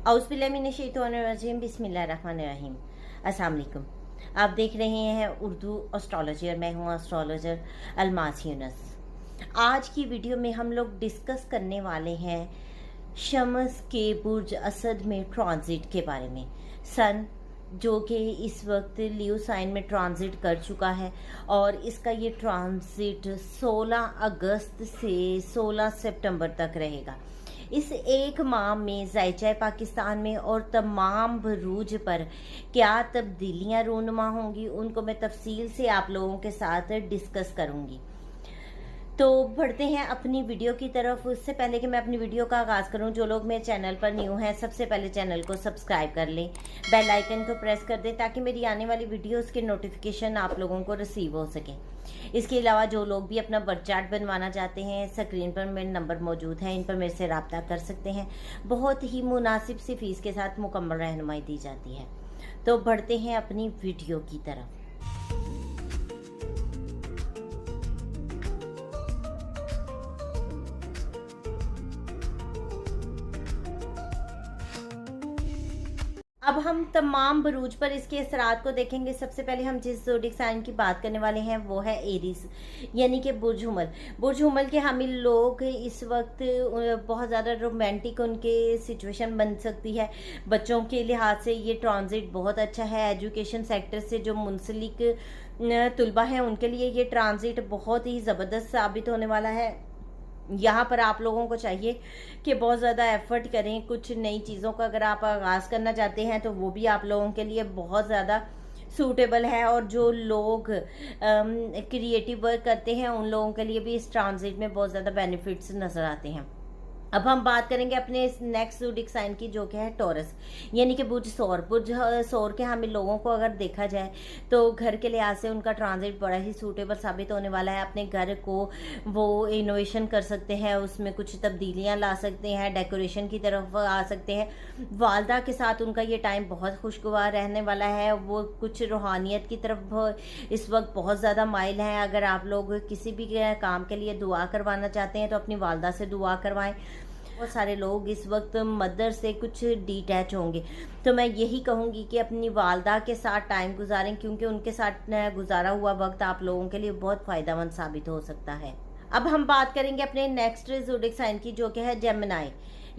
औज़ुबिल्लाहिमिनश्शैतानिर्रजीम बिस्मिल्लाहिर्रहमानिर्रहीम। अस्सलाम वालेकुम। आप देख रहे हैं उर्दू एस्ट्रोलॉजी और मैं हूँ एस्ट्रोलॉजर अलमास यूनुस। आज की वीडियो में हम लोग डिस्कस करने वाले हैं शम्स के बुर्ज असद में ट्रांजिट के बारे में। सन जो कि इस वक्त लियो साइन में ट्रांजिट कर चुका है और इसका ये ट्रांजिट 16 अगस्त से 16 सितंबर तक रहेगा। इस एक माह में ज़ायचा पाकिस्तान में और तमाम बरूज पर क्या तब्दीलियाँ रूनुमा होंगी, उनको मैं तफसील से आप लोगों के साथ डिस्कस करूँगी। तो बढ़ते हैं अपनी वीडियो की तरफ। उससे पहले कि मैं अपनी वीडियो का आगाज़ करूं, जो लोग मेरे चैनल पर न्यू हैं सबसे पहले चैनल को सब्सक्राइब कर लें, बेल आइकन को प्रेस कर दें ताकि मेरी आने वाली वीडियोस के नोटिफिकेशन आप लोगों को रिसीव हो सके। इसके अलावा जो लोग भी अपना बर्थ चार्ट बनवाना चाहते हैं, स्क्रीन पर मेरे नंबर मौजूद हैं, इन पर मेरे से रब्ता कर सकते हैं। बहुत ही मुनासिब सी फीस के साथ मुकम्मल रहनुमाई दी जाती है। तो बढ़ते हैं अपनी वीडियो की तरफ। अब हम तमाम बरूज पर इसके असरात को देखेंगे। सबसे पहले हम जिस ज़ोडिक साइन की बात करने वाले हैं वो है एरीज, यानी कि बुर्ज हुमल। बुर्ज हुमल के हामिल लोग इस वक्त बहुत ज़्यादा रोमांटिक उनके सिचुएशन बन सकती है। बच्चों के लिहाज से ये ट्रांजिट बहुत अच्छा है। एजुकेशन सेक्टर से जो मुंसलिक तुलबा हैं उनके लिए ये ट्रांजिट बहुत ही ज़बरदस्त साबित होने वाला है। यहाँ पर आप लोगों को चाहिए कि बहुत ज़्यादा एफर्ट करें। कुछ नई चीज़ों का अगर आप आगाज़ करना चाहते हैं तो वो भी आप लोगों के लिए बहुत ज़्यादा सूटेबल है। और जो लोग क्रिएटिव वर्क करते हैं उन लोगों के लिए भी इस ट्रांजिट में बहुत ज़्यादा बेनिफिट्स नज़र आते हैं। अब हम बात करेंगे अपने नेक्स्ट ज़ोडिक साइन की, जो कि है टॉरस, यानी कि बुर्ज सौर। बुर्ज सौर के हमें लोगों को अगर देखा जाए तो घर के लिहाज से उनका ट्रांजिट बड़ा ही सूटेबल साबित होने वाला है। अपने घर को वो इनोवेशन कर सकते हैं, उसमें कुछ तब्दीलियां ला सकते हैं, डेकोरेशन की तरफ आ सकते हैं। वालदा के साथ उनका ये टाइम बहुत खुशगवार रहने वाला है। वो कुछ रूहानियत की तरफ इस वक्त बहुत ज़्यादा माइल हैं। अगर आप लोग किसी भी काम के लिए दुआ करवाना चाहते हैं तो अपनी वालदा से दुआ करवाएं। बहुत सारे लोग इस वक्त मदर से कुछ डिटैच होंगे, तो मैं यही कहूँगी कि अपनी वालदा के साथ टाइम गुजारें, क्योंकि उनके साथ गुजारा हुआ वक्त आप लोगों के लिए बहुत फ़ायदेमंद साबित हो सकता है। अब हम बात करेंगे अपने नेक्स्ट ज़ोडिक साइन की, जो कि है जेमिनी,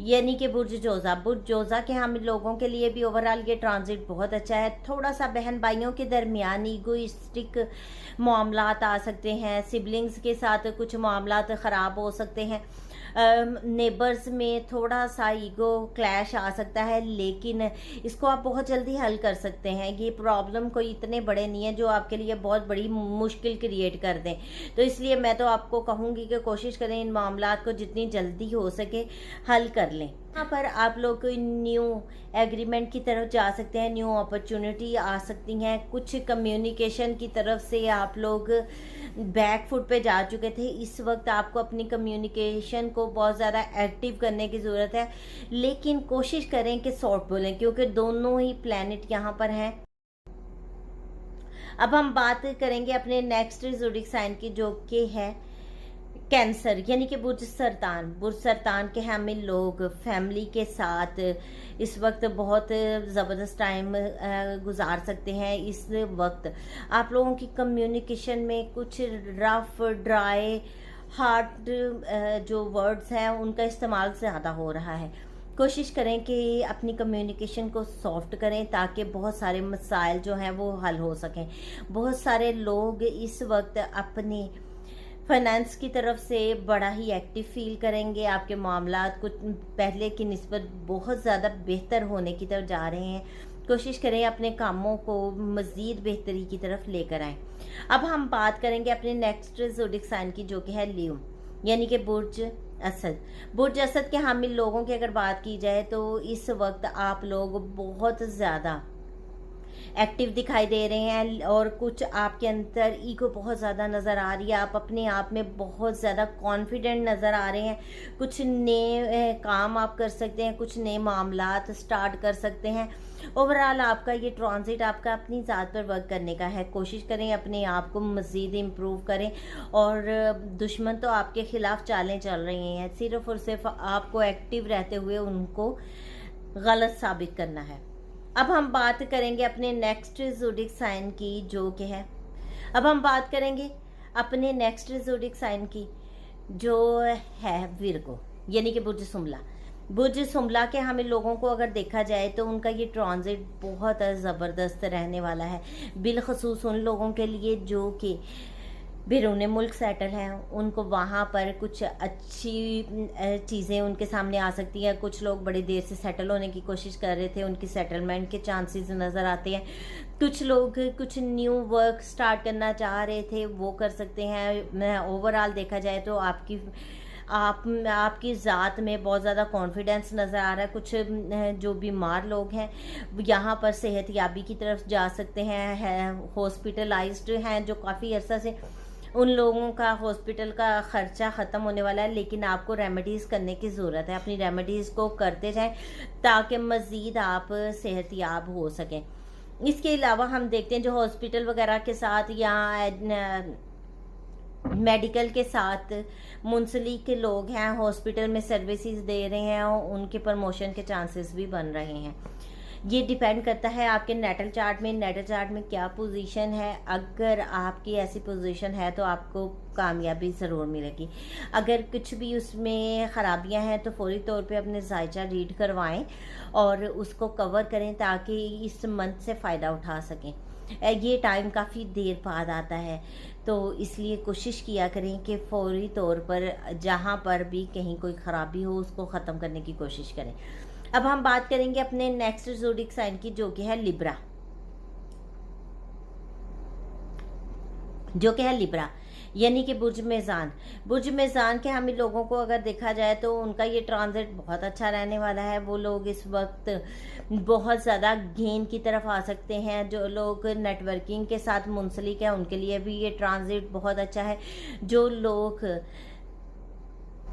यानी कि बुर्ज जोज़ा। बुर्ज जोज़ा के हम लोगों के लिए भी ओवरऑल ये ट्रांजिट बहुत अच्छा है। थोड़ा सा बहन भाइयों के दरमियान ईगोइस्टिक मामलात आ सकते हैं, सिबलिंग्स के साथ कुछ मामलात ख़राब हो सकते हैं, नेबर्स में थोड़ा सा ईगो क्लैश आ सकता है, लेकिन इसको आप बहुत जल्दी हल कर सकते हैं। ये प्रॉब्लम कोई इतने बड़े नहीं है जो आपके लिए बहुत बड़ी मुश्किल क्रिएट कर दें। तो इसलिए मैं तो आपको कहूँगी कि कोशिश करें इन मामलात को जितनी जल्दी हो सके हल कर लें। यहाँ पर आप लोग कोई न्यू एग्रीमेंट की तरफ जा सकते हैं, न्यू अपॉर्चुनिटी आ सकती हैं। कुछ कम्युनिकेशन की तरफ से आप लोग बैक फुट पे जा चुके थे। इस वक्त आपको अपनी कम्युनिकेशन को बहुत ज़्यादा एक्टिव करने की ज़रूरत है, लेकिन कोशिश करें कि शॉर्ट बोलें, क्योंकि दोनों ही प्लैनेट यहाँ पर हैं। अब हम बात करेंगे अपने नेक्स्ट ज़ोडिक साइन की, जो कि है कैंसर, यानी कि बुर्ज सरतान। बुर्ज सरतान के हामिल लोग फैमिली के साथ इस वक्त बहुत ज़बरदस्त टाइम गुजार सकते हैं। इस वक्त आप लोगों की कम्युनिकेशन में कुछ रफ ड्राई हार्ड जो वर्ड्स हैं उनका इस्तेमाल ज़्यादा हो रहा है। कोशिश करें कि अपनी कम्युनिकेशन को सॉफ्ट करें ताकि बहुत सारे मसाइल जो हैं वो हल हो सकें। बहुत सारे लोग इस वक्त अपनी फाइनेंस की तरफ से बड़ा ही एक्टिव फील करेंगे। आपके मामलात कुछ पहले की निस्बत बहुत ज़्यादा बेहतर होने की तरफ जा रहे हैं। कोशिश करें अपने कामों को मज़ीद बेहतरी की तरफ लेकर आएँ। अब हम बात करेंगे अपने नेक्स्ट ज़ोडिक साइन की, जो कि है लियो, यानी कि बुर्ज असद। बुर्ज असद के हामिल लोगों की अगर बात की जाए तो इस वक्त आप लोग बहुत ज़्यादा एक्टिव दिखाई दे रहे हैं और कुछ आपके अंदर ईगो बहुत ज़्यादा नज़र आ रही है। आप अपने आप में बहुत ज़्यादा कॉन्फिडेंट नज़र आ रहे हैं। कुछ नए काम आप कर सकते हैं, कुछ नए मामलात स्टार्ट कर सकते हैं। ओवरऑल आपका ये ट्रांजिट आपका अपनी ज़ात पर वर्क करने का है। कोशिश करें अपने आप को मज़ीद इम्प्रूव करें। और दुश्मन तो आपके ख़िलाफ़ चालें चल रही हैं, सिर्फ़ और सिर्फ आपको एक्टिव रहते हुए उनको गलत साबित करना है। अब हम बात करेंगे अपने नेक्स्ट ज़ोडिक साइन की, जो कि है, अब हम बात करेंगे अपने नेक्स्ट ज़ोडिक साइन की, जो है विर्गो, यानी कि बुर्ज सुमला। बुर्ज सुमला के हमें लोगों को अगर देखा जाए तो उनका ये ट्रांजिट बहुत ज़बरदस्त रहने वाला है, बिलखसूस उन लोगों के लिए जो कि बैरून मुल्क सेटल हैं। उनको वहाँ पर कुछ अच्छी चीज़ें उनके सामने आ सकती हैं। कुछ लोग बड़ी देर से सेटल होने की कोशिश कर रहे थे, उनकी सेटलमेंट के चांसेस नज़र आते हैं। कुछ लोग कुछ न्यू वर्क स्टार्ट करना चाह रहे थे, वो कर सकते हैं। ओवरऑल देखा जाए तो आपकी ज़ात में बहुत ज़्यादा कॉन्फिडेंस नज़र आ रहा है। कुछ जो बीमार लोग हैं यहाँ पर सेहत याबी की तरफ जा सकते हैं। हॉस्पिटलाइज्ड हैं जो काफ़ी अर्सा से, उन लोगों का हॉस्पिटल का ख़र्चा ख़त्म होने वाला है, लेकिन आपको रेमेडीज़ करने की ज़रूरत है। अपनी रेमेडीज़ को करते जाएं ताकि मज़ीद आप सेहतयाब हो सकें। इसके अलावा हम देखते हैं जो हॉस्पिटल वगैरह के साथ या मेडिकल के साथ मुंसलिक लोग हैं, हॉस्पिटल में सर्विसेज दे रहे हैं, उनके प्रमोशन के चांसेस भी बन रहे हैं। ये डिपेंड करता है आपके नेटल चार्ट में क्या पोजीशन है। अगर आपकी ऐसी पोजीशन है तो आपको कामयाबी ज़रूर मिलेगी। अगर कुछ भी उसमें ख़राबियां हैं तो फौरी तौर पे अपने जायचा रीड करवाएं और उसको कवर करें ताकि इस मंथ से फ़ायदा उठा सकें। ये टाइम काफ़ी देर बाद आता है, तो इसलिए कोशिश किया करें कि फौरी तौर पर जहाँ पर भी कहीं कोई ख़राबी हो उसको ख़त्म करने की कोशिश करें। अब हम बात करेंगे अपने नेक्स्ट ज़ोडिक साइन की, जो कि है लिब्रा, यानी कि बुर्ज मेज़ान के हम लोगों को अगर देखा जाए तो उनका ये ट्रांजिट बहुत अच्छा रहने वाला है। वो लोग इस वक्त बहुत ज़्यादा गेन की तरफ आ सकते हैं। जो लोग नेटवर्किंग के साथ मुंसलिक हैं उनके लिए भी ये ट्रांजिट बहुत अच्छा है। जो लोग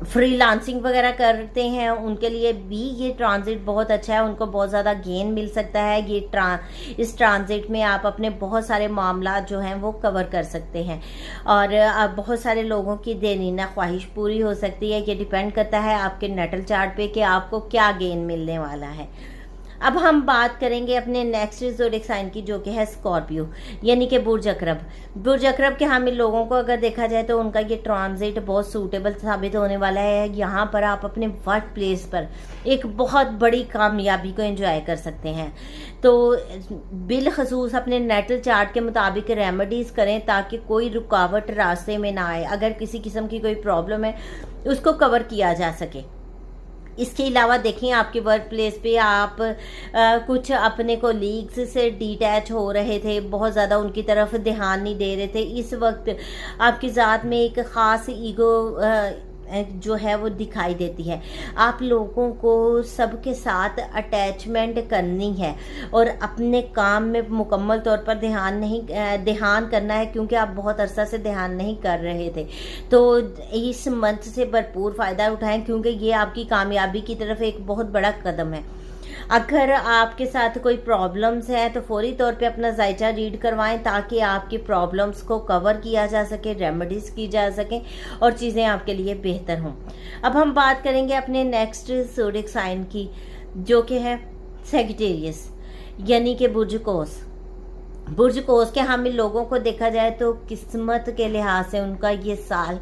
फ्रीलांसिंग वगैरह करते हैं उनके लिए भी ये ट्रांजिट बहुत अच्छा है, उनको बहुत ज़्यादा गेन मिल सकता है। इस ट्रांजिट में आप अपने बहुत सारे मामला जो हैं वो कवर कर सकते हैं और बहुत सारे लोगों की देनीना ख्वाहिश पूरी हो सकती है। ये डिपेंड करता है आपके नेटल चार्ट पे कि आपको क्या गेन मिलने वाला है। अब हम बात करेंगे अपने नेक्स्ट ज़ोडिक साइन की, जो कि है स्कॉर्पियो, यानी कि बुर्ज अकरब के हामी लोगों को अगर देखा जाए तो उनका ये ट्रांजिट बहुत सूटेबल साबित होने वाला है। यहाँ पर आप अपने वर्क प्लेस पर एक बहुत बड़ी कामयाबी को एंजॉय कर सकते हैं। तो बिलखसूस अपने नेटल चार्ट के मुताबिक रेमेडीज़ करें ताकि कोई रुकावट रास्ते में ना आए। अगर किसी किस्म की कोई प्रॉब्लम है उसको कवर किया जा सके। इसके अलावा देखिए आपके वर्क प्लेस पे आप कुछ अपने कोलीग्स से डिटैच हो रहे थे, बहुत ज़्यादा उनकी तरफ ध्यान नहीं दे रहे थे। इस वक्त आपकी ज़ात में एक ख़ास ईगो जो है वो दिखाई देती है। आप लोगों को सबके साथ अटैचमेंट करनी है और अपने काम में मुकम्मल तौर पर ध्यान करना है, क्योंकि आप बहुत अरसा से ध्यान नहीं कर रहे थे। तो इस मंथ से भरपूर फ़ायदा उठाएं, क्योंकि ये आपकी कामयाबी की तरफ एक बहुत बड़ा कदम है। अगर आपके साथ कोई प्रॉब्लम्स है तो फौरी तौर पे अपना जायचा रीड करवाएं ताकि आपकी प्रॉब्लम्स को कवर किया जा सके, रेमेडीज़ की जा सके और चीज़ें आपके लिए बेहतर हों। अब हम बात करेंगे अपने नेक्स्ट ज़ोडिक साइन की, जो कि है सैजिटेरियस, यानी कि बुर्ज कोस के हामी लोगों को देखा जाए तो किस्मत के लिहाज से उनका ये साल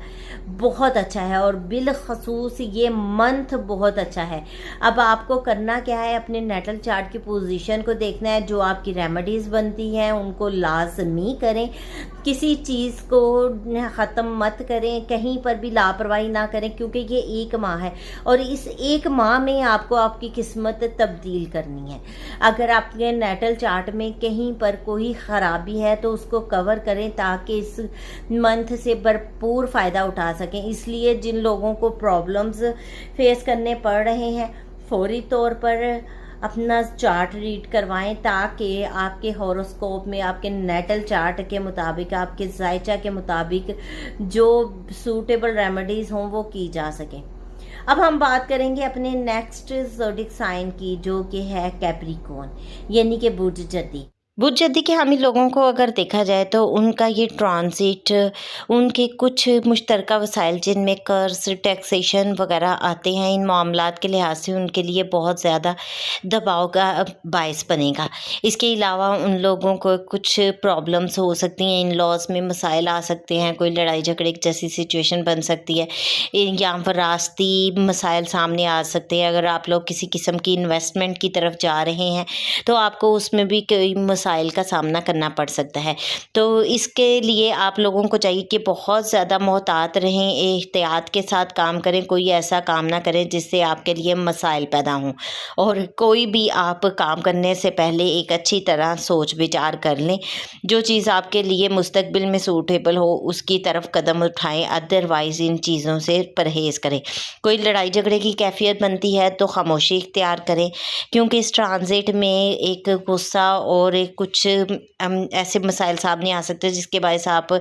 बहुत अच्छा है और बिलखसूस ये मंथ बहुत अच्छा है। अब आपको करना क्या है, अपने नेटल चार्ट की पोजीशन को देखना है। जो आपकी रेमेडीज़ बनती हैं उनको लाजमी करें, किसी चीज़ को ख़त्म मत करें, कहीं पर भी लापरवाही ना करें, क्योंकि ये एक माह है और इस एक माह में आपको आपकी किस्मत तब्दील करनी है। अगर आपके नेटल चार्ट में कहीं पर कोई ख़राबी है तो उसको कवर करें ताकि इस मंथ से भरपूर फ़ायदा उठा सकें। इसलिए जिन लोगों को प्रॉब्लम्स फेस करने पड़ रहे हैं फौरी तौर पर अपना चार्ट रीड करवाएं ताकि आपके हॉरोस्कोप में आपके नेटल चार्ट के मुताबिक, आपके जायचा के मुताबिक जो सूटेबल रेमेडीज़ हों वो की जा सकें। अब हम बात करेंगे अपने नेक्स्ट ज़ोडिक साइन की, जो कि है कैप्रिकॉर्न, यानी कि बुर्ज जद्दी। बुध जद्दी के हामी लोगों को अगर देखा जाए तो उनका ये ट्रांजिट, उनके कुछ मुश्तरका वसाइल जिनमें कर्ज, टैक्सेशन वगैरह आते हैं, इन मामलात के लिहाज से उनके लिए बहुत ज़्यादा दबाव का बायस बनेगा। इसके अलावा उन लोगों को कुछ प्रॉब्लम्स हो सकती हैं, इन लॉज में मसाइल आ सकते हैं, कोई लड़ाई झगड़े जैसी सिचुएशन बन सकती है, यहाँ पर रास्ती मसाइल सामने आ सकते हैं। अगर आप लोग किसी किस्म की इन्वेस्टमेंट की तरफ जा रहे हैं तो आपको उसमें भी कई मसाइल का सामना करना पड़ सकता है। तो इसके लिए आप लोगों को चाहिए कि बहुत ज़्यादा मोहतात रहें, एहतियात के साथ काम करें, कोई ऐसा काम ना करें जिससे आपके लिए मसाइल पैदा हों, और कोई भी आप काम करने से पहले एक अच्छी तरह सोच विचार कर लें। जो चीज़ आपके लिए मुस्तकबिल में सूटेबल हो उसकी तरफ कदम उठाएं, अदरवाइज़ इन चीज़ों से परहेज़ करें। कोई लड़ाई झगड़े की कैफियत बनती है तो खामोशी इख्तियार करें, क्योंकि इस ट्रांजिट में एक गुस्सा और एक कुछ ऐसे मसाइल सामने आ सकते हैं जिसके बायस आप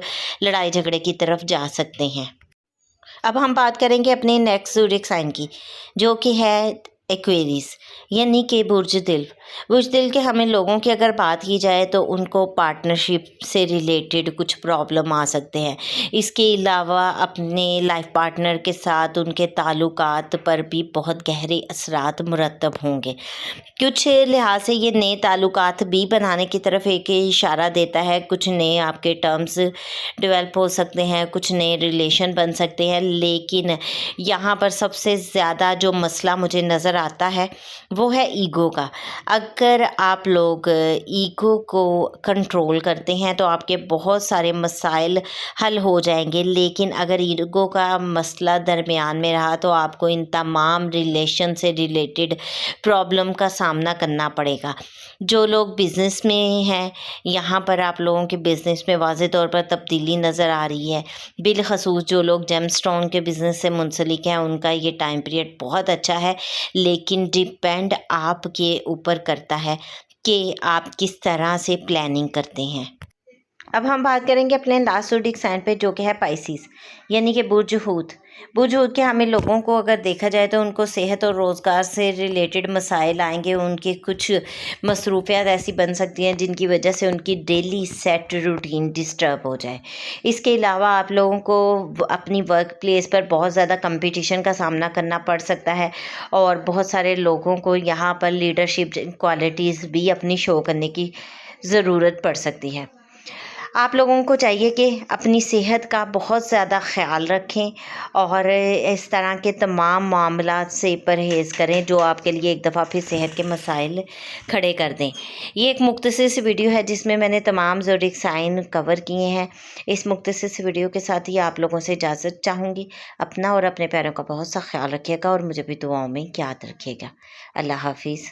लड़ाई झगड़े की तरफ जा सकते हैं। अब हम बात करेंगे अपने नेक्स्ट ज़ोडिएक साइन की, जो कि है एक्वेरियस, यानी कि बुर्ज दिल। बुर्ज दिल के हमें लोगों की अगर बात की जाए तो उनको पार्टनरशिप से रिलेटेड कुछ प्रॉब्लम आ सकते हैं। इसके अलावा अपने लाइफ पार्टनर के साथ उनके ताल्लुकात पर भी बहुत गहरे असरात मुरतब होंगे। कुछ लिहाज से ये नए ताल्लुकात भी बनाने की तरफ एक इशारा देता है। कुछ नए आपके टर्म्स डेवलप हो सकते हैं, कुछ नए रिलेशन बन सकते हैं, लेकिन यहाँ पर सबसे ज़्यादा जो मसला मुझे नज़र आता है वो है ईगो का। अगर आप लोग ईगो को कंट्रोल करते हैं तो आपके बहुत सारे मसाइल हल हो जाएंगे, लेकिन अगर ईगो का मसला दरमियान में रहा तो आपको इन तमाम रिलेशन से रिलेटेड प्रॉब्लम का सामना करना पड़ेगा। जो लोग बिज़नेस में हैं, यहाँ पर आप लोगों के बिज़नेस में वाज़े तौर पर तब्दीली नज़र आ रही है। बिलखसूस जो लोग जेमस्टोन के बिज़नेस से मुंसलिक हैं उनका ये टाइम पीरियड बहुत अच्छा है, लेकिन डिपेंड आपके ऊपर करता है कि आप किस तरह से प्लानिंग करते हैं। अब हम बात करेंगे अपने लास्ट ज़ोडिएक साइन पे, जो कि है पाइसिस, यानी कि बुर्ज हूत। बुर्ज हूत के हमें लोगों को अगर देखा जाए तो उनको सेहत और रोज़गार से रिलेटेड मसाइल आएंगे। उनकी कुछ मसरूफियात ऐसी बन सकती हैं जिनकी वजह से उनकी डेली सेट रूटीन डिस्टर्ब हो जाए। इसके अलावा आप लोगों को अपनी वर्क प्लेस पर बहुत ज़्यादा कंपटीशन का सामना करना पड़ सकता है, और बहुत सारे लोगों को यहाँ पर लीडरशिप क्वालिटीज़ भी अपनी शो करने की ज़रूरत पड़ सकती है। आप लोगों को चाहिए कि अपनी सेहत का बहुत ज़्यादा ख़्याल रखें और इस तरह के तमाम मामलात से परहेज़ करें जो आपके लिए एक दफ़ा फिर सेहत के मसाइल खड़े कर दें। ये एक मुख्तसर सी वीडियो है जिसमें मैंने तमाम ज़ोडिएक साइन कवर किए हैं। इस मुख्तसर सी वीडियो के साथ ही आप लोगों से इजाज़त चाहूँगी। अपना और अपने प्यारों का बहुत सा ख्याल रखिएगा और मुझे भी दुआओं में याद रखिएगा। अल्लाह हाफिज़।